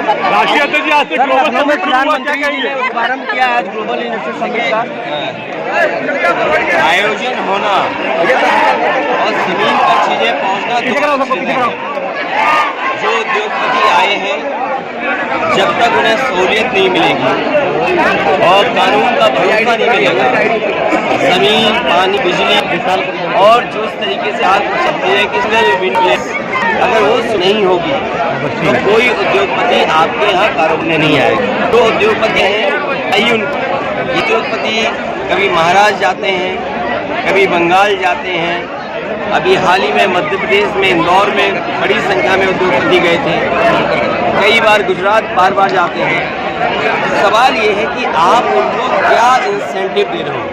राष्ट्रीय अध्यक्ष जी आज से ग्लोबल समिट शुरू हुआ, क्या कहेंगे? प्रारंभ किया आज ग्लोबल इन्वेस्टर समिट का आयोजन होना और जमीन पर चीजें पहुंचना जो उद्योगपति आए हैं जब तक उन्हें सहूलियत नहीं मिलेगी और कानून का भरोसा नहीं मिलेगा, जमीन, पानी, बिजली और जो इस तरीके से आज सकती है कि अगर वो नहीं होगी तो कोई उद्योगपति आपके यहाँ कारोबार नहीं आएगा। तो उद्योगपति हैं, उद्योगपति कभी महाराष्ट्र जाते हैं, कभी बंगाल जाते हैं। अभी हाल ही में मध्य प्रदेश में इंदौर में बड़ी संख्या में उद्योगपति गए थे, कई बार गुजरात बार जाते हैं। सवाल ये है कि आप उनको क्या इंसेंटिव दे रहे हो,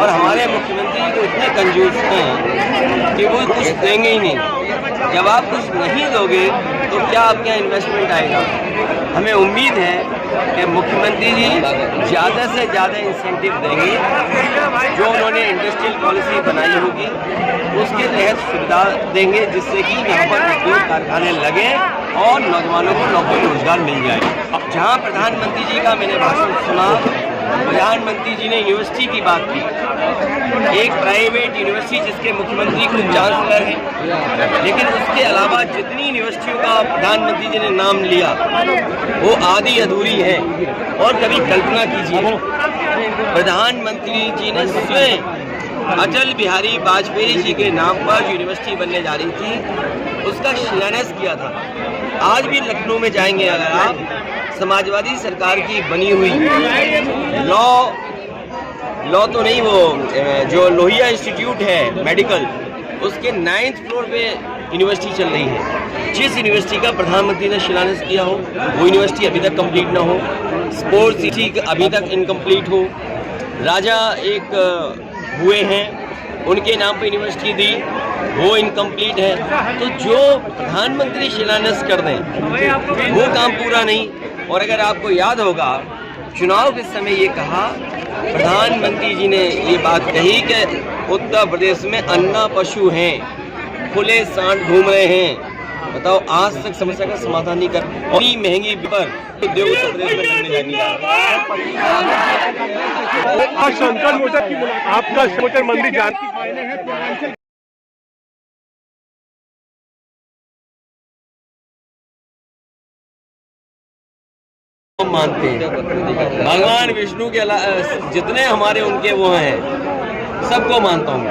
और हमारे मुख्यमंत्री तो इतने कंजूस हैं कि वो कुछ देंगे ही नहीं। जब आप कुछ नहीं दोगे तो क्या आपके यहाँ इन्वेस्टमेंट आएगा? हमें उम्मीद है कि मुख्यमंत्री जी ज़्यादा से ज़्यादा इंसेंटिव देंगे, जो उन्होंने इंडस्ट्रियल पॉलिसी बनाई होगी उसके तहत सुविधा देंगे, जिससे कि यहाँ पर उद्योग कारखाने लगें और नौजवानों को नौकरी रोजगार मिल जाए। जहाँ प्रधानमंत्री जी का मैंने भाषण सुना, प्रधानमंत्री जी ने यूनिवर्सिटी की बात की, एक प्राइवेट यूनिवर्सिटी जिसके मुख्यमंत्री खुद चांसलर हैं, लेकिन उसके अलावा जितनी यूनिवर्सिटियों का प्रधानमंत्री जी ने नाम लिया वो आधी अधूरी है। और कभी कल्पना कीजिए, प्रधानमंत्री जी ने स्वयं अटल बिहारी वाजपेयी जी के नाम पर यूनिवर्सिटी बनने जा रही थी, उसका शिलान्यास किया था। आज भी लखनऊ में जाएंगे अगर आप, समाजवादी सरकार की बनी हुई लॉ तो नहीं, वो जो लोहिया इंस्टीट्यूट है मेडिकल, उसके 9th फ्लोर पे यूनिवर्सिटी चल रही है। जिस यूनिवर्सिटी का प्रधानमंत्री ने शिलान्यास किया हो वो यूनिवर्सिटी अभी तक कंप्लीट ना हो, स्पोर्ट्स सिटी अभी तक इनकम्प्लीट हो, राजा एक हुए हैं उनके नाम पे यूनिवर्सिटी दी वो इनकम्प्लीट है। तो जो प्रधानमंत्री शिलान्यास कर दें वो काम पूरा नहीं। और अगर आपको याद होगा, चुनाव के समय ये कहा प्रधानमंत्री जी ने, ये बात कही कि उत्तर प्रदेश में अन्ना पशु हैं, खुले सांड घूम रहे हैं। बताओ, आज तक समस्या का समाधान नहीं कर, और महंगी पर उद्योग उत्तर प्रदेश में लगने जाएंगे। शंकर मोटर की आपका मोटर मंडी जाती मानते हैं भगवान विष्णु के जितने हमारे उनके वो हैं, सबको मानता हूँ।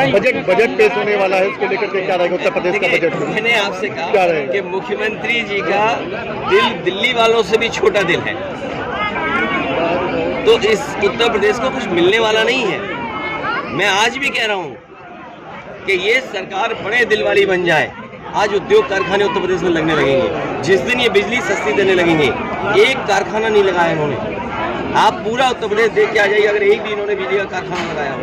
बजट पेश होने वाला है, उसको लेकर के क्या रहेगा उत्तर प्रदेश का बजट? मैंने आपसे कहा कि मुख्यमंत्री जी का दिल दिल्ली वालों से भी छोटा दिल है, तो इस उत्तर प्रदेश को कुछ मिलने वाला नहीं है। मैं आज भी कह रहा हूँ कि ये सरकार बड़े दिल वाली बन जाए, आज उद्योग कारखाने उत्तर प्रदेश में लगने लगेंगे। जिस दिन ये बिजली सस्ती देने लगेंगे, एक कारखाना नहीं लगाया इन्होंने, आप पूरा उत्तर प्रदेश देख के आ जाइए, अगर एक भी इन्होंने बिजली का कारखाना लगाया हो।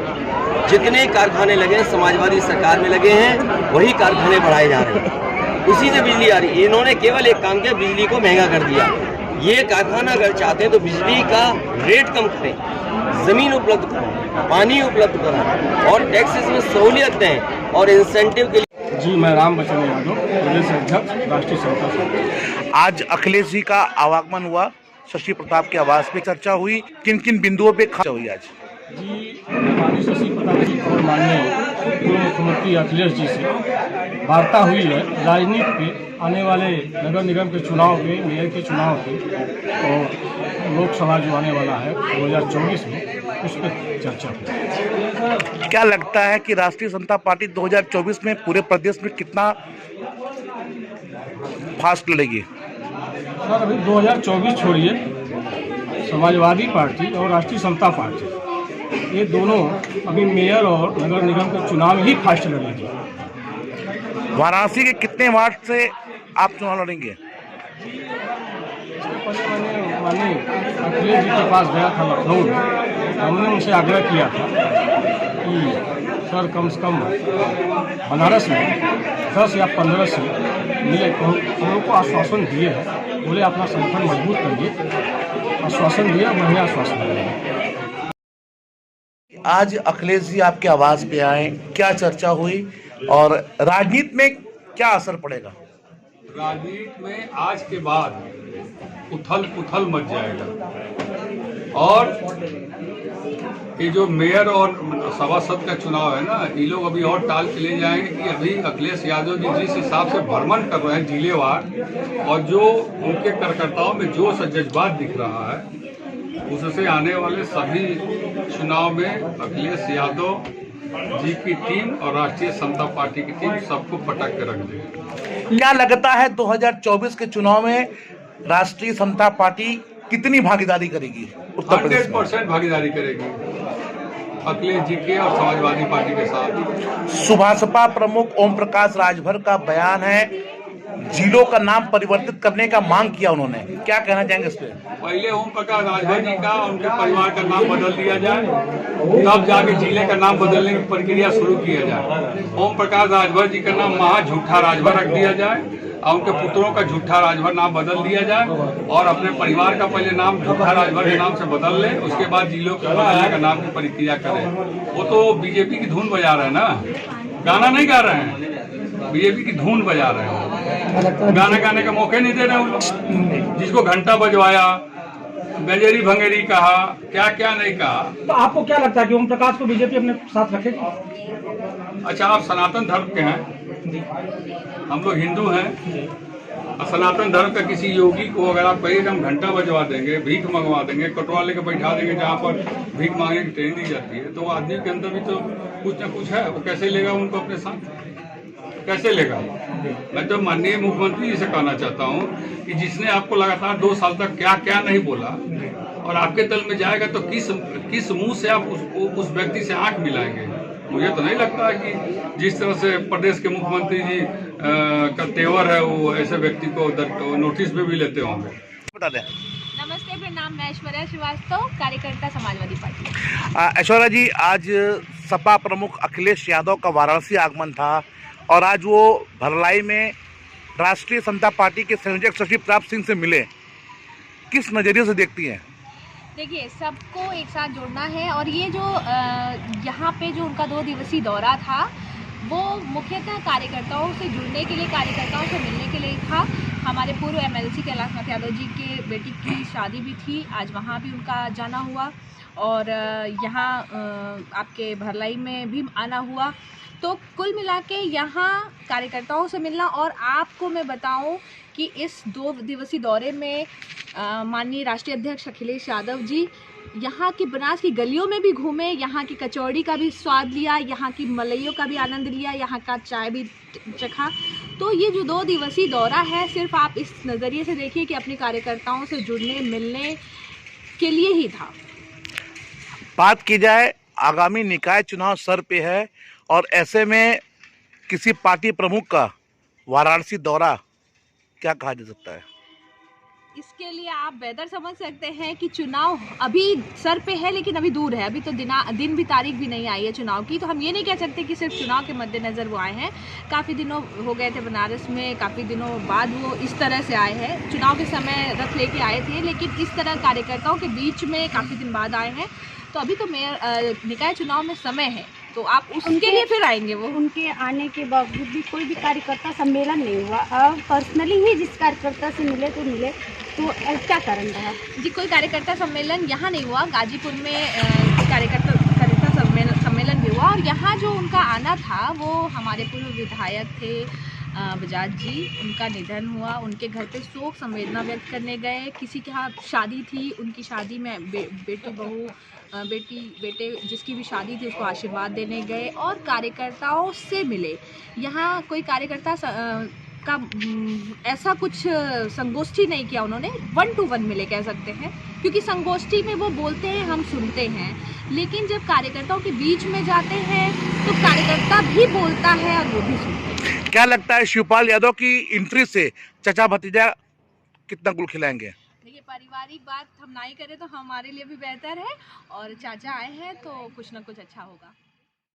जितने कारखाने लगे समाजवादी सरकार में लगे हैं, वही कारखाने बढ़ाए जा रहे हैं, उसी से बिजली आ रही है। इन्होंने केवल एक काम किया, बिजली को महंगा कर दिया। ये कारखाना अगर चाहते हैं तो बिजली का रेट कम करें, जमीन उपलब्ध करें, पानी उपलब्ध करें और टैक्सेस में सहूलियत दें और इंसेंटिव के लिए। जी, मैं राम बच्चन यादव, प्रदेश अध्यक्ष राष्ट्रीय समता पार्टी। आज अखिलेश जी का आवागमन हुआ, शशि प्रताप के आवास पे चर्चा हुई, किन किन बिंदुओं पे चर्चा हुई आज? जी, माननीय शशि प्रताप जी और माननीय पूर्व मुख्यमंत्री अखिलेश जी से वार्ता हुई है राजनीति पे, आने वाले नगर निगम के चुनाव पे, मेयर के चुनाव पे और लोकसभा जो आने वाला है 2024 में, उस पर चर्चा हुई। क्या लगता है कि राष्ट्रीय जनता पार्टी 2024 में पूरे प्रदेश में कितना फास्ट लड़ेगी? सर, अभी 2024 छोड़िए, समाजवादी पार्टी और राष्ट्रीय समता पार्टी, ये दोनों अभी मेयर और नगर निगम का चुनाव ही फास्ट लड़ेगी। वाराणसी के कितने वार्ड से आप चुनाव लड़ेंगे? माननीय अखिलेश जी के पास गया था लखनऊ में, हमने उनसे आग्रह किया था कि सर कम से कम बनारस में 10 या 15 से मिले। हम लोग को आश्वासन दिए हैं, बोले अपना संगठन मजबूत करिए, आश्वासन दिया, बढ़िया आश्वासन दिया। आज अखिलेश जी आपके आवास पे आए, क्या चर्चा हुई और राजनीति में क्या असर पड़ेगा? राजनीति में आज के बाद उथल पुथल मच जाएगा। और ये जो मेयर और सभासद का चुनाव है ना, ये लोग अभी और टाल के ले जाएंगे कि अभी अखिलेश यादव जी जिस हिसाब से भ्रमण कर रहे हैं जिलेवार, और जो उनके कार्यकर्ताओं में जोश और जज्बात दिख रहा है, उससे आने वाले सभी चुनाव में अखिलेश यादव जी की टीम और राष्ट्रीय समता पार्टी की टीम सबको पटक के रख देगी। क्या लगता है 2024 के चुनाव में राष्ट्रीय समता पार्टी कितनी भागीदारी करेगी उत्तर प्रदेश में? 100% भागीदारी करेगी अखिलेश जी के और समाजवादी पार्टी के साथ। सुभाषपा प्रमुख ओम प्रकाश राजभर का बयान है, जिलों का नाम परिवर्तित करने का मांग किया उन्होंने, क्या कहना चाहेंगे इस पे? पहले ओम प्रकाश राजभर जी का और उनके परिवार का नाम बदल दिया जाए, तब जाके जिले का नाम बदलने की प्रक्रिया शुरू किया जाए। ओम प्रकाश राजभर जी का नाम महा झूठा राजभर रख दिया जाए और उनके पुत्रों का झूठा राजभर नाम बदल दिया जाए, और अपने परिवार का पहले नाम झूठा राजभर के नाम से बदल ले, उसके बाद जिलों के बदलने का नाम की प्रक्रिया करें। वो तो बीजेपी की धुन बजा रहे हैं ना, गाना नहीं गा रहे हैं, बीजेपी की धुन बजा रहे हैं। गाना गाने का मौके नहीं दे रहे उन लोग। जिसको घंटा बजवाया, गंजेरी भंगेरी कहा, क्या क्या नहीं कहा। तो आपको क्या लगता है कि ओम प्रकाश को बीजेपी अपने साथ रखेगी? अच्छा, आप सनातन धर्म के हैं, हम लोग हिंदू हैं। सनातन धर्म का किसी योगी को अगर आप कहिए कि हम घंटा बजवा देंगे, भीख मंगवा देंगे, कटवा लेकर बैठा देंगे जहाँ पर भीख मांगने की ट्रेनिंग दी जाती है, तो वो आदमी के अंदर भी तो कुछ न कुछ है। वो कैसे लेगा उनको अपने साथ, कैसे लेगा? मैं तो माननीय मुख्यमंत्री जी से कहना चाहता हूँ कि जिसने आपको लगातार 2 साल तक क्या क्या नहीं बोला, और आपके दल में जाएगा तो किस मुंह से आप उस व्यक्ति से आंख मिलाएंगे? मुझे तो नहीं लगता है कि जिस तरह से प्रदेश के मुख्यमंत्री जी का तेवर है, वो ऐसे व्यक्ति को नोटिस पे भी लेते होंगे। बता दें। नमस्ते, प्रणाम। मैं ऐश्वर्या श्रीवास्तव, कार्यकर्ता समाजवादी पार्टी। ऐश्वर्या जी, आज सपा प्रमुख अखिलेश यादव का वाराणसी आगमन था और आज वो भरलाई में राष्ट्रीय समता पार्टी के संयोजक सचिव प्रताप सिंह से मिले, किस नजरिए से देखती हैं? देखिए, सबको एक साथ जोड़ना है, और ये जो यहाँ पे जो उनका 2 दिवसीय दौरा था, वो मुख्यतः कार्यकर्ताओं से जुड़ने के लिए, कार्यकर्ताओं से मिलने के लिए था। हमारे पूर्व MLC कैलाश यादव जी के बेटी की शादी भी थी, आज वहाँ भी उनका जाना हुआ, और यहाँ आपके भरलाई में भी आना हुआ। तो कुल मिला के यहाँ कार्यकर्ताओं से मिलना, और आपको मैं बताऊं कि इस 2 दिवसीय दौरे में माननीय राष्ट्रीय अध्यक्ष अखिलेश यादव जी यहाँ की बनास की गलियों में भी घूमे, यहाँ की कचौड़ी का भी स्वाद लिया, यहाँ की मलइयों का भी आनंद लिया, यहाँ का चाय भी चखा। तो ये जो 2 दिवसीय दौरा है, सिर्फ आप इस नज़रिए से देखिए कि अपने कार्यकर्ताओं से जुड़ने मिलने के लिए ही था। बात की जाए, आगामी निकाय चुनाव सर पे है, और ऐसे में किसी पार्टी प्रमुख का वाराणसी दौरा क्या कहा जा सकता है? इसके लिए आप बेहतर समझ सकते हैं कि चुनाव अभी सर पे है, लेकिन अभी दूर है। अभी तो दिन भी तारीख भी नहीं आई है चुनाव की, तो हम ये नहीं कह सकते कि सिर्फ चुनाव के मद्देनज़र वो आए हैं। काफ़ी दिनों हो गए थे बनारस में, काफ़ी दिनों बाद वो इस तरह से आए हैं। चुनाव के समय रथ लेके आए थे, लेकिन इस तरह कार्यकर्ताओं के बीच में काफ़ी दिन बाद आए हैं। तो अभी तो निकाय चुनाव में समय है, तो आप उनके लिए फिर आएंगे। वो उनके आने के बावजूद भी कोई भी कार्यकर्ता सम्मेलन नहीं हुआ। अब पर्सनली ही जिस कार्यकर्ता से मिले तो क्या कारण रहा? जी, कोई कार्यकर्ता सम्मेलन यहाँ नहीं हुआ। गाजीपुर में कार्यकर्ता सम्मेलन भी हुआ, और यहाँ जो उनका आना था वो हमारे पूर्व विधायक थे बजाज जी, उनका निधन हुआ। उनके घर पे शोक संवेदना व्यक्त करने गए। किसी के यहाँ शादी थी, उनकी शादी में बेटे जिसकी भी शादी थी उसको आशीर्वाद देने गए, और कार्यकर्ताओं से मिले। यहाँ कोई कार्यकर्ता का ऐसा कुछ संगोष्ठी नहीं किया उन्होंने, 1 to 1 मिले कह सकते हैं, क्योंकि संगोष्ठी में वो बोलते हैं, हम सुनते हैं, लेकिन जब कार्यकर्ताओं के बीच में जाते हैं तो कार्यकर्ता भी बोलता है और वो भी सुनते हैं। क्या लगता है शिवपाल यादव की एंट्री से चचा भतीजा कितना गुल खिलाएंगे? देखिए, पारिवारिक बात हम ना ही करें तो हमारे लिए भी बेहतर है, और चाचा आए हैं तो कुछ ना कुछ अच्छा होगा।